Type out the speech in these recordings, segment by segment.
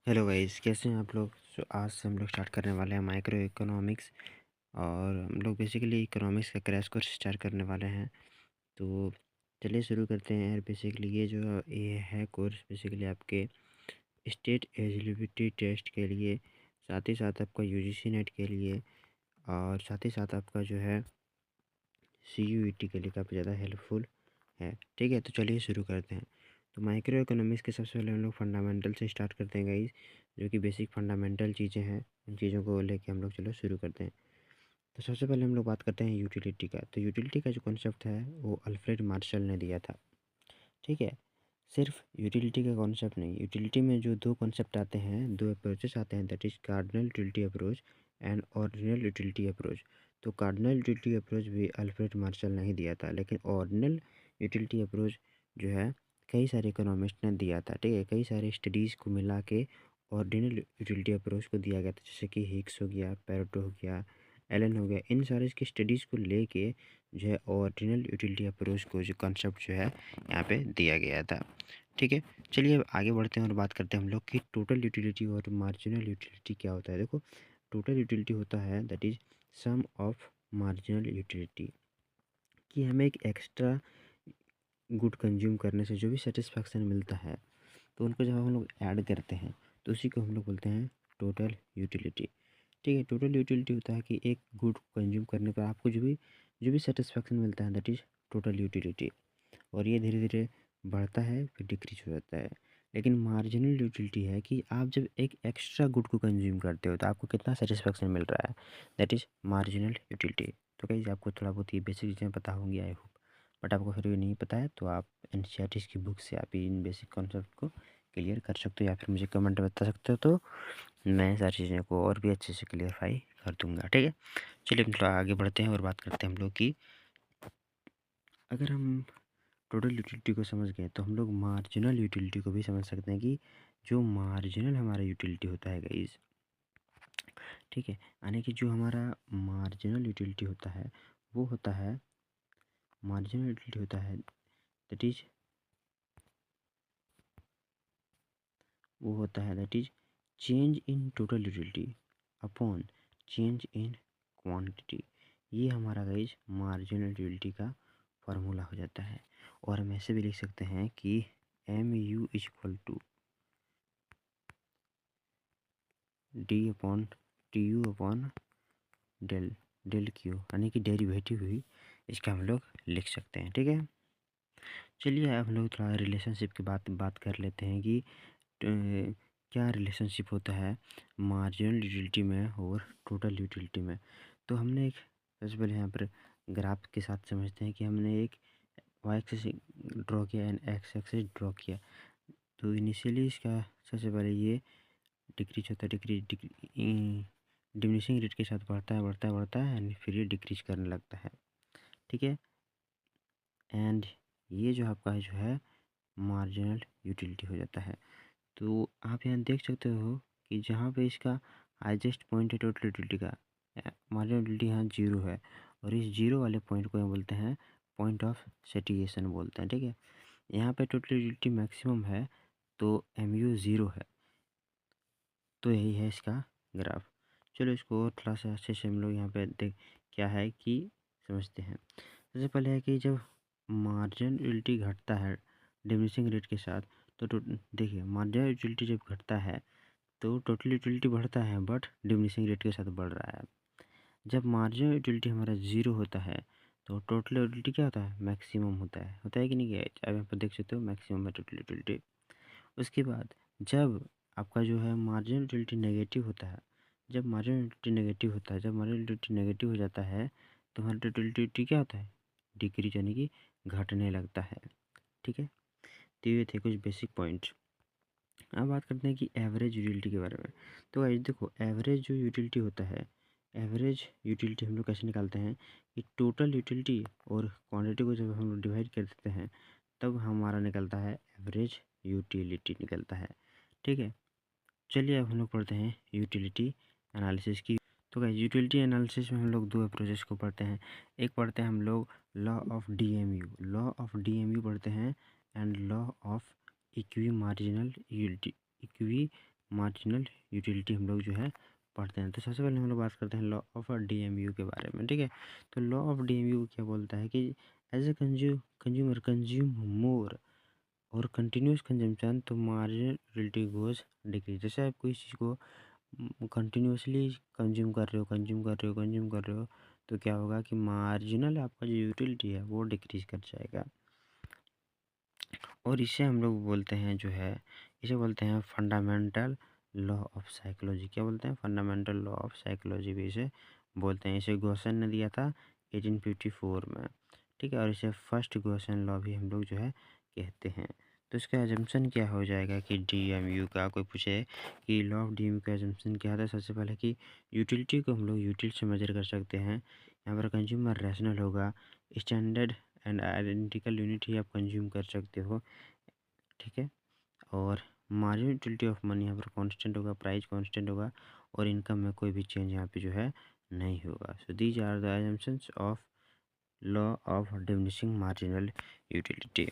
Hello guys, कैसे हैं आप लोग। आज से हम लोग स्टार्ट करने वाले हैं माइक्रो इकोनॉमिक्स। और हम लोग बेसिकली इकोनॉमिक्स का क्रैश कोर्स स्टार्ट करने वाले हैं। तो चलिए शुरू करते हैं। बेसिकली ये है कोर्स बेसिकली आपके स्टेट एलिजिबिलिटी टेस्ट के लिए, साथ ही साथ आपका यूजीसी नेट के लिए, और साथ ही साथ आपका जो है सीयूईटी के लिए काफ़ी ज़्यादा हेल्पफुल है। ठीक है, तो चलिए शुरू करते हैं। तो माइक्रो इकोनॉमिक्स के सबसे पहले हम लोग फंडामेंटल से स्टार्ट करते हैं गाइस, जो कि बेसिक फंडामेंटल चीज़ें हैं। उन चीज़ों को लेके हम लोग चलो शुरू करते हैं। तो सबसे पहले हम लोग बात करते हैं यूटिलिटी का। तो यूटिलिटी का जो कॉन्सेप्ट है वो अल्फ्रेड मार्शल ने दिया था। ठीक है, सिर्फ यूटिलिटी का कॉन्सेप्ट नहीं, यूटिलिटी में जो दो कॉन्सेप्ट आते हैं, दो अप्रोचेस आते हैं, that is cardinal utility approach and ordinal utility approach. तो कार्डिनल यूटिलिटी अप्रोच भी अल्फ्रेड मार्शल ने ही दिया था, लेकिन ऑर्डिनल यूटिलिटी अप्रोच जो है कई सारे इकोनॉमिस्ट ने दिया था। ठीक है, कई सारे स्टडीज़ को मिला के ऑर्डिनल यूटिलिटी अप्रोच को दिया गया था, जैसे कि हिग्स हो गया, पैरेटो हो गया, एलन हो गया। इन सारे की स्टडीज़ को लेके जो है ऑर्डिनल यूटिलिटी अप्रोच को जो कॉन्सेप्ट जो है यहाँ पे दिया गया था। ठीक है, चलिए अब आगे बढ़ते हैं और बात करते हैं हम लोग कि टोटल यूटिलिटी और मार्जिनल यूटिलिटी क्या होता है। देखो, टोटल यूटिलिटी होता है that is sum of marginal utility, कि हमें एक एक्स्ट्रा गुड कंज्यूम करने से जो भी सेटिस्फैक्शन मिलता है, तो उनको जब हम लोग ऐड करते हैं तो उसी को हम लोग बोलते हैं टोटल यूटिलिटी। ठीक है, टोटल यूटिलिटी होता है कि एक गुड कंज्यूम करने पर आपको जो भी सेटिस्फैक्शन मिलता है दैट इज़ टोटल यूटिलिटी। और ये धीरे धीरे बढ़ता है फिर डिक्रीज हो जाता है। लेकिन मार्जिनल यूटिलिटी है कि आप जब एक एक्स्ट्रा गुड को कंज्यूम करते हो तो आपको कितना सेटिस्फेक्शन मिल रहा है, दैट इज़ मार्जिनल यूटिलिटी। तो कहीं आपको थोड़ा बहुत ये बेसिक चीज़ें पता होंगी आई होप, बट आपको फिर भी नहीं पता है तो आप एनसीईआरटी की बुक से आप इन बेसिक कॉन्सेप्ट को क्लियर कर सकते हो, या फिर मुझे कमेंट में बता सकते हो, तो मैं सारी चीज़ों को और भी अच्छे से क्लियरफाई कर दूंगा। ठीक है, चलिए हम थोड़ा आगे बढ़ते हैं और बात करते हैं हम लोग की, अगर हम टोटल यूटिलिटी को समझ गए तो हम लोग मार्जिनल यूटिलिटी को भी समझ सकते हैं कि जो मार्जिनल हमारा यूटिलिटी होता है गाइस। ठीक है, यानी कि जो हमारा मार्जिनल यूटिलिटी होता है वो होता है, मार्जिनल यूटिलिटी होता है दैट इज, वो होता है that is change in total utility upon change in quantity. ये हमारा गाइस मार्जिनल यूटिलिटी का फार्मूला हो जाता है। और हम ऐसे भी लिख सकते हैं कि M U is equal to D upon T U upon del del Q, यानी कि डेरिवेटिव हुई, इसका हम लोग लिख सकते हैं। ठीक है, चलिए अब हम लोग थोड़ा रिलेशनशिप की बात कर लेते हैं कि क्या रिलेशनशिप होता है मार्जिनल यूटिलिटी में और टोटल यूटिलिटी में। तो हमने एक, सबसे पहले यहाँ पर ग्राफ के साथ समझते हैं कि हमने एक वाई एक्सिस ड्रॉ किया एंड एक्स एक्सिस ड्रॉ किया। तो इनिशियली इसका सबसे पहले ये डिक्रीज होता है, डिमिनिशिंग रेट के साथ बढ़ता है बढ़ता है बढ़ता है एंड फिर ये डिक्रीज करने लगता है। ठीक है, एंड ये जो आपका जो है मार्जिनल यूटिलिटी हो जाता है। तो आप यहाँ देख सकते हो कि जहाँ पे इसका हाईएस्ट पॉइंट है टोटल यूटिलिटी का, मार्जिनल यूटिलिटी यहाँ जीरो है, और इस जीरो वाले पॉइंट को हम बोलते हैं पॉइंट ऑफ सेटिएशन बोलते हैं। ठीक है, यहाँ पे टोटल यूटिलिटी मैक्सिमम है तो एम यू ज़ीरो है। तो यही है इसका ग्राफ। चलो इसको और थोड़ा सा अच्छे से हम लोग यहाँ पे देख क्या है कि समझते हैं। सबसे पहले है कि जब मार्जिन यूटिलिटी घटता है डिमिनिशिंग रेट के साथ, तो देखिए मार्जिन यूटिलिटी जब घटता है तो टोटल यूटिलिटी बढ़ता है बट डिमिनिशिंग रेट के साथ बढ़ रहा है। जब मार्जिन यूटिलिटी हमारा ज़ीरो होता है तो टोटल यूटिलिटी क्या होता है, मैक्सिमम होता है कि नहीं। क्या आप यहाँ पर देख सकते हो मैक्सिमम है टोटल यूटिलिटी। उसके बाद जब आपका जो है मार्जिनल यूटिलिटी नेगेटिव होता है, जब मार्जिनल यूटिलिटी नेगेटिव होता है, जब मार्जिनल यूटिलिटी नेगेटिव हो जाता है तो हमारा टोटल यूटिलिटी क्या होता है, डिक्रीज, यानी कि घटने लगता है। ठीक है, तो ये थे कुछ बेसिक पॉइंट्स। अब बात करते हैं कि एवरेज यूटिलिटी के बारे में। तो गाइस देखो, एवरेज जो यूटिलिटी होता है, एवरेज यूटिलिटी हम लोग कैसे निकालते हैं कि टोटल यूटिलिटी और क्वांटिटी को जब हम लोग डिवाइड कर देते हैं तब हमारा निकलता है एवरेज यूटिलिटी निकलता है। ठीक है, चलिए अब हम लोग पढ़ते हैं यूटिलिटी एनालिसिस की। तो गाइस यूटिलिटी एनालिसिस में हम लोग दो अप्रोचेस को पढ़ते हैं। एक पढ़ते हैं हम लोग law of DMU, law of DMU पढ़ते हैं, and law of equi marginal utility, equi marginal utility हम लोग जो है पढ़ते हैं। तो सबसे पहले हम लोग बात करते हैं लॉ ऑफ डीएमयू के बारे में, ठीक है। तो लॉ ऑफ डीएमयू क्या बोलता है कि as a consumer consume more और कंटिन्यूस कंजम्पशन तो मार्जिनल यूटिलिटी गोज डिक्रीज। जैसे आप कोई चीज़ को कंटिन्यूसली कंज्यूम कर रहे हो कंज्यूम कर रहे हो तो क्या होगा कि मार्जिनल आपका जो यूटिलिटी है वो डिक्रीज कर जाएगा। और इसे हम लोग बोलते हैं जो है, इसे बोलते हैं फंडामेंटल लॉ ऑफ साइकोलॉजी। क्या बोलते हैं? फंडामेंटल लॉ ऑफ साइकोलॉजी भी इसे बोलते हैं। इसे गोसन ने दिया था 1854 में, ठीक है। और इसे फर्स्ट गोसन लॉ भी हम लोग जो है कहते हैं। तो इसका एजम्पशन क्या हो जाएगा कि डीएमयू का कोई पूछे कि लॉ ऑफ डीएमयू का एजम्पशन क्या था। सबसे पहले कि यूटिलिटी को हम लोग यूटिलिटी से मेजर कर सकते हैं। यहाँ पर कंज्यूमर रैशनल होगा, स्टैंडर्ड एंड आइडेंटिकल यूनिट ही आप कंज्यूम कर सकते हो, ठीक है। और मार्जिनल यूटिलिटी ऑफ मनी यहाँ पर कांस्टेंट होगा, प्राइस कांस्टेंट होगा और इनकम में कोई भी चेंज यहाँ पे जो है नहीं होगा। So these are the assumptions of law of diminishing marginal utility.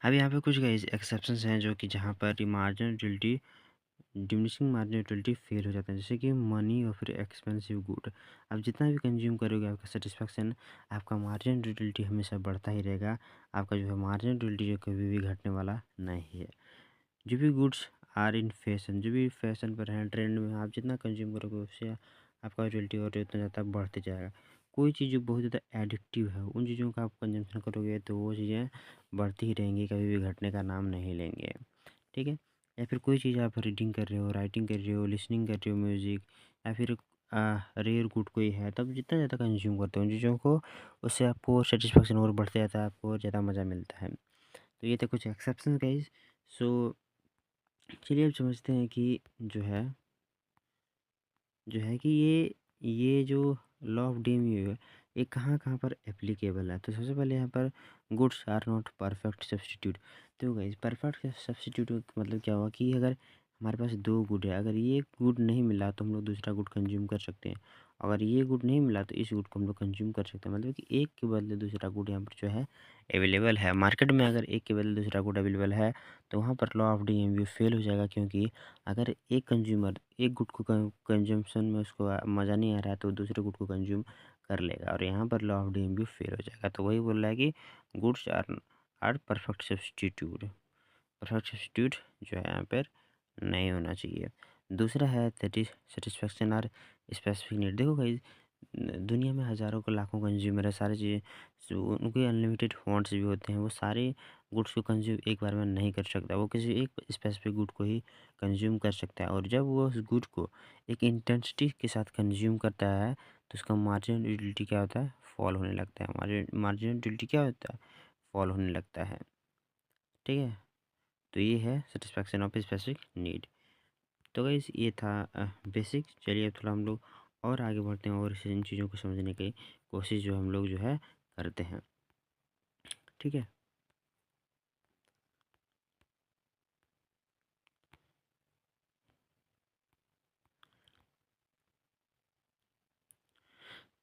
अब यहाँ पे कुछ एक्सेप्शंस हैं जो कि जहाँ पर marginal utility diminishing marginal utility fail हो जाता है, जैसे कि मनी और फिर एक्सपेंसिव गुड। आप जितना भी कंज्यूम करोगे आपका सेटिस्फैक्शन, आपका मार्जिनल यूटिलिटी हमेशा बढ़ता ही रहेगा। आपका जो है मार्जिनल यूटिलिटी जो कभी भी घटने वाला नहीं है। जो भी गुड्स आर इन फैशन, जो भी फैशन पर हैं, ट्रेंड में, आप जितना कंज्यूम करोगे उससे आपका यूटिलिटी और उतना ज़्यादा बढ़ते जाएगा। कोई चीज़ जो बहुत ज़्यादा एडिक्टिव है उन चीज़ों का आप कंजम्पशन करोगे तो वो चीज़ें बढ़ती ही रहेंगी, कभी भी घटने का नाम नहीं लेंगे, ठीक है। या फिर कोई चीज़ आप रीडिंग कर रहे हो, राइटिंग कर रहे हो, लिसनिंग कर रहे हो म्यूज़िक, या फिर रेयर गुड कोई है, तब जितना ज़्यादा कंज्यूम करते हो उन चीज़ों को, उससे आपको सेटिस्फेक्शन और बढ़ते जाता है, आपको और ज़्यादा मज़ा मिलता है। तो ये थे कुछ एक्सेप्शन गाइज। सो चलिए अब समझते हैं कि जो है कि ये जो लॉ ऑफ डीएमयू है ये कहाँ कहाँ पर एप्लीकेबल है। तो सबसे पहले यहाँ पर goods are not perfect substitute. तो गाइस परफेक्ट सब्स्टिट्यूट का मतलब क्या हुआ कि अगर हमारे पास दो गुड है, अगर ये गुड नहीं मिला तो हम लोग दूसरा गुड कंज्यूम कर सकते हैं। अगर ये गुड नहीं मिला तो इस गुड को हम लोग कंज्यूम कर सकते हैं। मतलब कि एक के बदले दूसरा गुड यहाँ पर जो है अवेलेबल है मार्केट में। अगर एक के बदले दूसरा गुड अवेलेबल है तो वहाँ पर लॉ ऑफ डीएमयू फेल हो जाएगा, क्योंकि अगर एक कंज्यूमर एक गुड को कंजम्पशन में उसको मज़ा नहीं आ रहा है तो दूसरे गुड को कंज्यूम कर लेगा और यहाँ पर लॉ ऑफ डीएमयू फेल हो जाएगा। तो वही बोल रहा है कि गुड्स आर परफेक्ट सब्स्टिट्यूट जो है यहाँ पर नहीं होना चाहिए। दूसरा है सेटिस्फेक्शन और स्पेसिफिक नीड। देखो भाई दुनिया में हज़ारों को लाखों कंज्यूमर है, सारी चीज़ें उनके अनलिमिटेड वांट्स भी होते हैं। वो सारे गुड्स को कंज्यूम एक बार में नहीं कर सकता, वो किसी एक स्पेसिफिक गुड को ही कंज्यूम कर सकता है। और जब वो उस गुड को एक इंटेंसिटी के साथ कंज्यूम करता है तो उसका मार्जिनल यूटिलिटी क्या होता है? फॉल होने लगता है। मार्जिनल यूटिलिटी क्या होता है? फॉल होने लगता है, ठीक है। तो ये है सेटिस्फैक्शन ऑफ स्पेसिफिक नीड। तो गाइस ये था बेसिक। चलिए अब थोड़ा हम लोग और आगे बढ़ते हैं और इन चीज़ों को समझने की कोशिश जो हम लोग जो है करते हैं, ठीक है।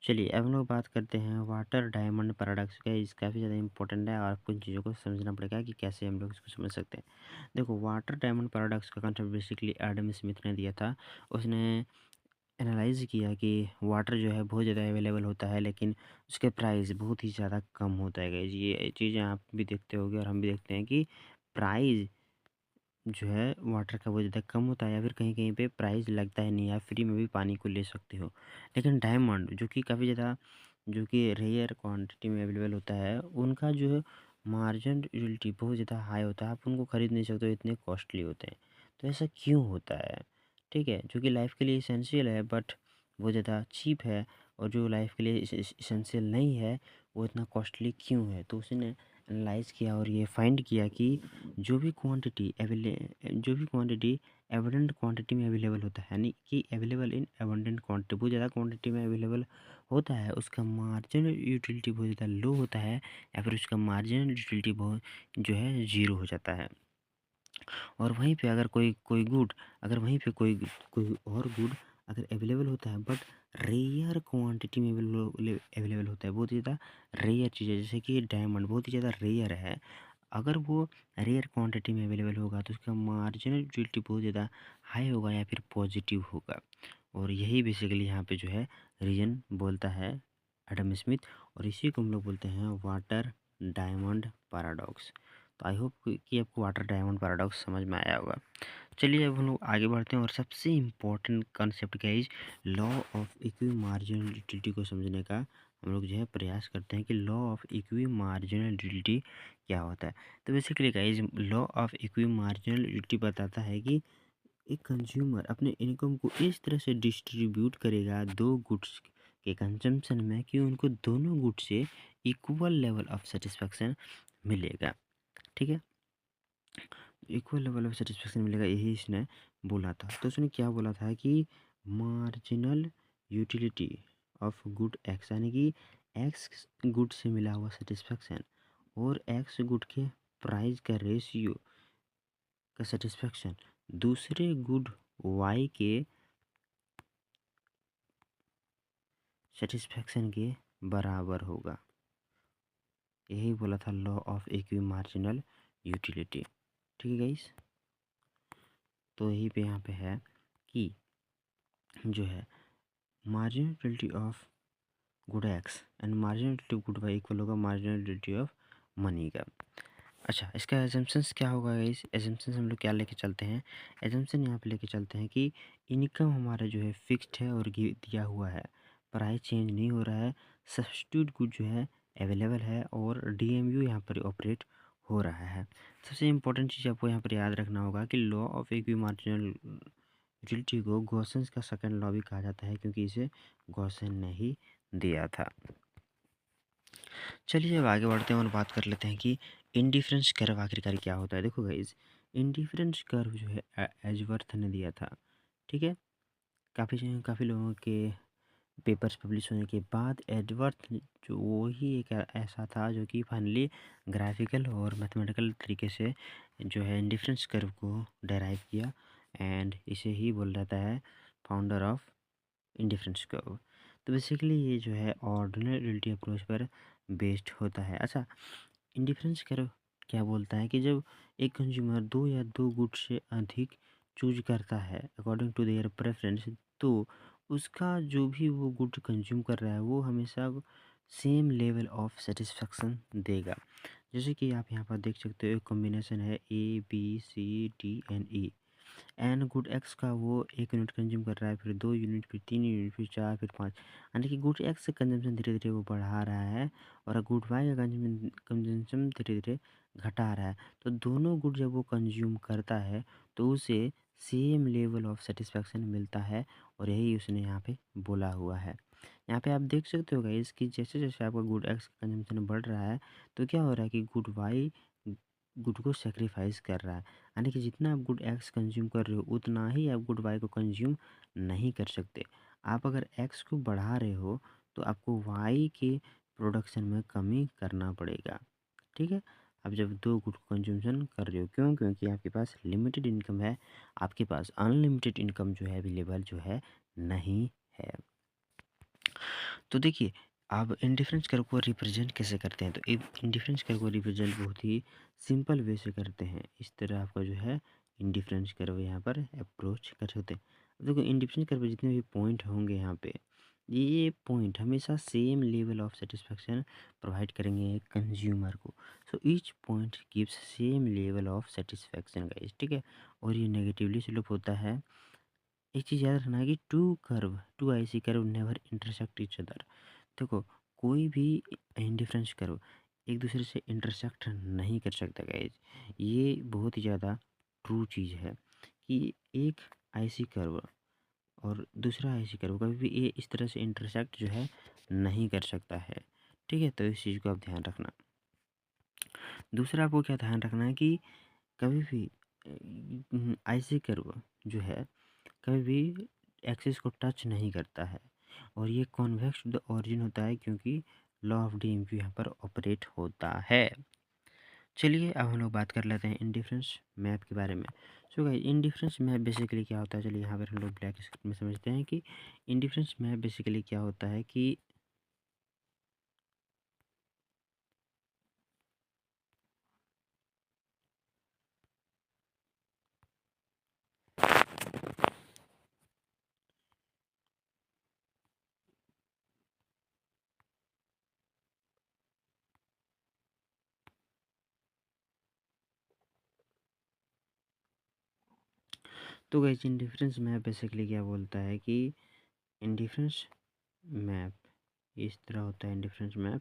चलिए अब हम लोग बात करते हैं वाटर डायमंड पैराडॉक्स का। इस काफ़ी ज़्यादा इंपॉर्टेंट है और आपको इन चीज़ों को समझना पड़ेगा कि कैसे हम लोग इसको समझ सकते हैं। देखो वाटर डायमंड पैराडॉक्स का कंसेप्ट बेसिकली एडम स्मिथ ने दिया था। उसने एनालाइज़ किया कि वाटर जो है बहुत ज़्यादा अवेलेबल होता है लेकिन उसके प्राइस बहुत ही ज़्यादा कम होता है। गाइस ये चीज़ें आप भी देखते होगे और हम भी देखते हैं कि प्राइस जो है वाटर का बहुत ज़्यादा कम होता है, या फिर कहीं कहीं पे प्राइस लगता है नहीं, आप फ्री में भी पानी को ले सकते हो। लेकिन डायमंड जो कि काफ़ी ज़्यादा जो कि रेयर क्वांटिटी में अवेलेबल होता है, उनका जो है मार्जिन यूटिलिटी बहुत ज़्यादा हाई होता है, आप उनको खरीद नहीं सकते हो, इतने कॉस्टली होते हैं। तो ऐसा क्यों होता है? ठीक है, जो कि लाइफ के लिए इसेंशियल है बट बहुत ज़्यादा चीप है, और जो लाइफ के लिए इसेंशियल नहीं है वो इतना कॉस्टली क्यों है? तो उसने एनालाइज़ किया और ये फाइंड किया कि जो भी क्वांटिटी एविडेंट क्वांटिटी में अवेलेबल होता है, यानी कि अवेलेबल इन एबंडेंट क्वांटिटी, बहुत ज़्यादा क्वांटिटी में अवेलेबल होता है, उसका मार्जिनल यूटिलिटी बहुत ज़्यादा लो होता है, या फिर उसका मार्जिनल यूटिलिटी बहुत जो है ज़ीरो हो जाता है। और वहीं पे अगर कोई कोई गुड अगर वहीं पे कोई कोई और गुड अगर अवेलेबल होता है बट रेयर क्वांटिटी में अवेलेबल होता है, बहुत ज़्यादा रेयर चीज़ है, जैसे कि डायमंड बहुत ही ज़्यादा रेयर है, अगर वो रेयर क्वांटिटी में अवेलेबल होगा तो उसका मार्जिनल यूटिलिटी बहुत ज़्यादा हाई होगा या फिर पॉजिटिव होगा। और यही बेसिकली यहाँ पे जो है रीज़न बोलता है एडम स्मिथ, और इसी को हम लोग बोलते हैं वाटर डायमंड पैराडॉक्स। तो आई होप कि आपको वाटर डायमंड पैराडॉक्स समझ में आया होगा। चलिए अब हम लोग आगे बढ़ते हैं और सबसे इम्पोर्टेंट कॉन्सेप्ट क्या है, law of equi marginal utility को समझने का हम लोग जो है प्रयास करते हैं कि law of equi marginal utility क्या होता है। तो basically guys law of equi marginal utility बताता है कि एक कंज्यूमर अपने इनकम को इस तरह से डिस्ट्रीब्यूट करेगा दो गुड्स के कंजम्पशन में कि उनको दोनों गुड्स से इक्वल लेवल ऑफ सेटिस्फेक्शन मिलेगा। ठीक है, इक्वल लेवल ऑफ सेटिस्फेक्शन मिलेगा, यही इसने बोला था। तो उसने क्या बोला था कि marginal utility of good x, यानी कि एक्स गुड से मिला हुआ सेटिस्फेक्शन और एक्स गुड के प्राइस का रेशियो का सेटिस्फेक्शन दूसरे गुड वाई के सेटिस्फेक्शन के बराबर होगा। यही बोला था law of equi marginal utility. ठीक है गाइस, तो यही पे यहाँ पे है कि जो है marginal utility of good X and marginal utility of good Y इक्वल होगा मार्जिनल यूटिलिटी ऑफ मनी का। अच्छा, इसका एजम्पशंस क्या होगा गाइस? एजम्पशंस हम लोग क्या लेके चलते हैं? एजम्पशन यहाँ पे लेके चलते हैं कि इनकम हमारा जो है फिक्स्ड है और दिया हुआ है, प्राइस चेंज नहीं हो रहा है, सब्स्टिट्यूट गुड जो है अवेलेबल है और डीएमयू यहाँ पर ऑपरेट हो रहा है। सबसे इम्पोर्टेंट चीज़ आपको यहाँ पर याद रखना होगा कि law of equi marginal utility को गॉसन्स का सेकंड लॉ भी कहा जाता है, क्योंकि इसे गॉसन ने ही दिया था। चलिए अब आगे बढ़ते हैं और बात कर लेते हैं कि इंडिफरेंस कर्व आखिरकार क्या होता है। देखो गाइस, इंडिफरेंस कर्व जो है एजवर्थ ने दिया था। ठीक है, काफ़ी काफ़ी लोगों के पेपर्स पब्लिश होने के बाद एडवर्थ जो वो ही एक ऐसा था जो कि फाइनली ग्राफिकल और मैथमेटिकल तरीके से जो है इंडिफरेंस कर्व को डेराइव किया, एंड इसे ही बोल जाता है फाउंडर ऑफ इंडिफरेंस कर्व। तो बेसिकली ये जो है ऑर्डिनल रिलेटिव अप्रोच पर बेस्ड होता है। अच्छा, इंडिफरेंस कर्व क्या बोलता है कि जब एक कंज्यूमर दो या दो गुड से अधिक चूज करता है अकॉर्डिंग टू देयर प्रेफरेंस, तो उसका जो भी वो गुड कंज्यूम कर रहा है वो हमेशा सेम लेवल ऑफ सेटिस्फेक्शन देगा। जैसे कि आप यहाँ पर देख सकते हो एक कॉम्बिनेशन है ABCDNE, एन गुड एक्स का वो 1 यूनिट कंज्यूम कर रहा है, फिर 2 यूनिट, फिर 3 यूनिट, फिर 4, फिर 5, यानी कि गुड एक्स का कंजम्पशन धीरे धीरे वो बढ़ा रहा है और गुड वाई का कंजम्पशन धीरे धीरे घटा रहा है। तो दोनों गुड जब वो कंज्यूम करता है तो उसे सेम लेवल ऑफ सेटिस्फैक्शन मिलता है, और यही उसने यहाँ पे बोला हुआ है। यहाँ पे आप देख सकते हो गाइस कि जैसे जैसे आपका गुड एक्स का कंजम्पशन बढ़ रहा है तो क्या हो रहा है कि गुड वाई गुड को सेक्रीफाइस कर रहा है, यानी कि जितना आप गुड एक्स कंज्यूम कर रहे हो उतना ही आप गुड वाई को कंज्यूम नहीं कर सकते। आप अगर एक्स को बढ़ा रहे हो तो आपको वाई के प्रोडक्शन में कमी करना पड़ेगा। ठीक है, आप जब दो गुड को कंज्यूमशन कर रहे हो, क्यों? क्योंकि आपके पास लिमिटेड इनकम है, आपके पास अनलिमिटेड इनकम जो है अवेलेबल जो है नहीं है। तो देखिए, आप इंडिफरेंस कर्व को रिप्रेजेंट कैसे करते हैं? तो इंडिफरेंस कर्व को रिप्रेजेंट बहुत ही सिंपल वे से करते हैं। इस तरह आपका जो है इंडिफरेंस कर्व यहाँ पर अप्रोच कर सकते हैं। अब देखो, इंडिफरेंस कर्व जितने भी पॉइंट होंगे यहाँ पे, ये पॉइंट हमेशा same level of satisfaction provide करेंगे कंज्यूमर को। So each point gives same level of satisfaction guys. ठीक है, और ये नेगेटिवली स्लोप होता है। एक चीज़ याद रखना है कि two IC curve never intersect each other. देखो, कोई भी इंडिफरेंस कर्व एक दूसरे से इंटरसेक्ट नहीं कर सकता गाइज। ये बहुत ही ज़्यादा ट्रू चीज़ है कि एक आईसी कर्व और दूसरा आईसी कर्व कभी भी ये इस तरह से इंटरसेक्ट जो है नहीं कर सकता है। ठीक है, तो इस चीज़ को आप ध्यान रखना। दूसरा आपको क्या ध्यान रखना है कि कभी भी आईसी कर्व जो है कभी भी एक्सिस को टच नहीं करता है, और ये कॉन्वेक्स टू द ऑरिजिन होता है क्योंकि लॉ ऑफ डीएमक्यू यहाँ पर ऑपरेट होता है। चलिए अब हम लोग बात कर लेते हैं इंडिफरेंस मैप के बारे में। So guys, indifference map basically क्या होता है, चलिए यहाँ पर हम लोग ब्लैक स्क्रीन में समझते हैं कि इंडिफरेंस मैप बेसिकली क्या होता है कि तो गाइस इंडिफरेंस मैप बेसिकली क्या बोलता है कि इंडिफरेंस मैप इस तरह होता है इंडिफरेंस मैप।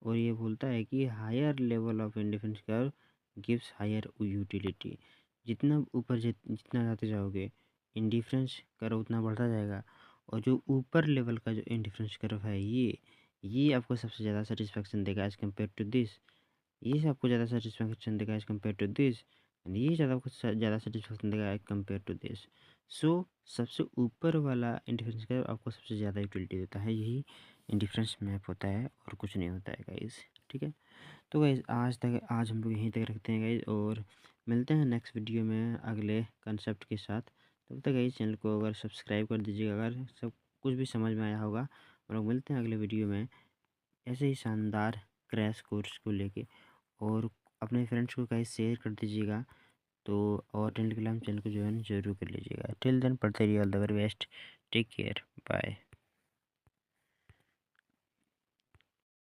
और ये बोलता है कि higher level of indifference curve gives higher utility. जितना ऊपर जितना जाते जाओगे इंडिफरेंस कर्व उतना बढ़ता जाएगा। और जो ऊपर लेवल का जो इंडिफरेंस कर्व है ये आपको सबसे ज़्यादा सेटिस्फेक्शन देगा एज़ कम्पेयर टू दिस। ये से आपको ज़्यादा सेटिस्फेक्शन देगा as compare to this. And ये ज़्यादा सेटिस्फेक्शन देगा as compare to this. So सबसे ऊपर वाला इंडिफरेंस कर्व आपको सबसे ज़्यादा यूटिलिटी देता है। यही इंडिफरेंस मैप होता है और कुछ नहीं होता है गाइस। ठीक है, तो गाइस आज हम लोग यहीं तक रखते हैं गाइस, और मिलते हैं नेक्स्ट वीडियो में अगले कंसेप्ट के साथ। तब तक गाइस चैनल को अगर सब्सक्राइब कर दीजिएगा अगर सब कुछ भी समझ में आया होगा। हम लोग मिलते हैं अगले वीडियो में ऐसे ही शानदार क्रैश कोर्स को लेके। और अपने फ्रेंड्स को गाइस शेयर कर दीजिएगा। तो और टेलीग्राम चैनल को ज्वाइन जरूर कर लीजिएगा। टिल देन पढ़ते रहिए, all the very best, take care, bye.